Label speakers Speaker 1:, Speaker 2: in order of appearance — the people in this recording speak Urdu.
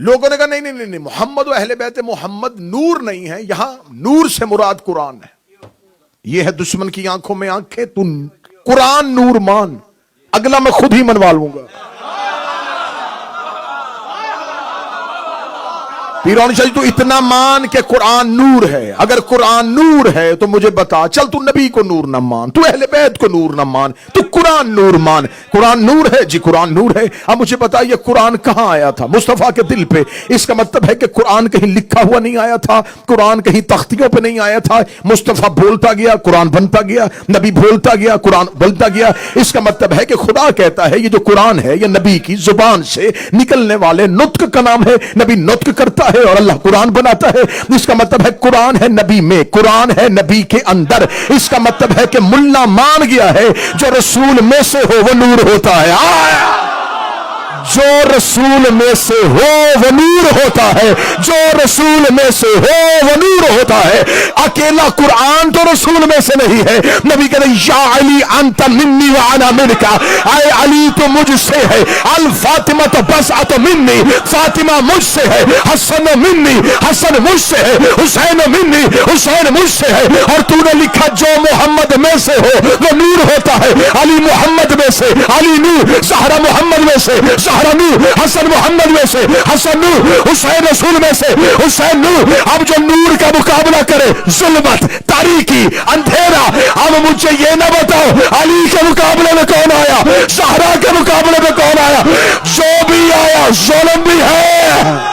Speaker 1: لوگوں نے کہا نہیں محمد و اہل بیت محمد نور نہیں ہے، یہاں نور سے مراد قرآن ہے۔ یہ ہے دشمن کی آنکھوں میں آنکھیں، تو قرآن نور مان، اگلا میں خود ہی منوا لوں گا۔ پیرون شاہ تو اتنا مان کہ قرآن نور ہے، اگر قرآن نور ہے تو مجھے بتا، چل تو نبی کو نور نہ مان، تو اہل بیت کو نور نہ مان، تو قرآن نور مان۔ قرآن نور ہے جی، قرآن نور ہے۔ اب مجھے بتا یہ قرآن کہاں آیا تھا؟ مصطفیٰ کے دل پہ۔ اس کا مطلب ہے کہ قرآن کہیں لکھا ہوا نہیں آیا تھا، قرآن کہیں تختیوں پہ نہیں آیا تھا، مصطفیٰ بولتا گیا قرآن بنتا گیا، نبی بولتا گیا قرآن بنتا گیا۔ اس کا مطلب ہے کہ خدا کہتا ہے یہ جو قرآن ہے یہ نبی کی زبان سے نکلنے والے نطق کا نام ہے، نبی نطق کرتا ہے اور اللہ قرآن بناتا ہے۔ اس کا مطلب ہے قرآن ہے نبی میں، قرآن ہے نبی کے اندر۔ اس کا مطلب ہے کہ ملا مان گیا ہے جو رسول میں سے ہو وہ نور ہوتا ہے۔ جو رسول میں سے ہو وہ نور ہوتا ہے، جو رسول میں سے ہو وہ نور ہوتا ہے۔ اکیلا قرآن تو رسول میں سے نہیں ہے۔ نبی کہتے ہیں یا علی انت منی وانا منک، اے علی تو مجھ سے ہے، الفاطمہ تو بسعت منی، فاطمہ مجھ سے ہے، حسن منی، حسن مجھ سے ہے، حسین منی، حسین مجھ سے ہے۔ اور تو نے لکھا جو محمد میں سے ہو وہ نور ہوتا ہے۔ علی محمد میں سے، علی نور، زہرا محمد میں سے، زہرا نور، حسن محمد میں سے، حسن نور، حسین رسول میں سے، حسین نور۔ اب جو نور کا مقابلہ کرے ظلمت، تاریکی، اندھیرا، اب مجھے یہ نہ بتاؤ علی کے مقابلے میں کون آیا، زہرا کے مقابلے میں کون آیا؟ جو بھی آیا ظلم بھی ہے۔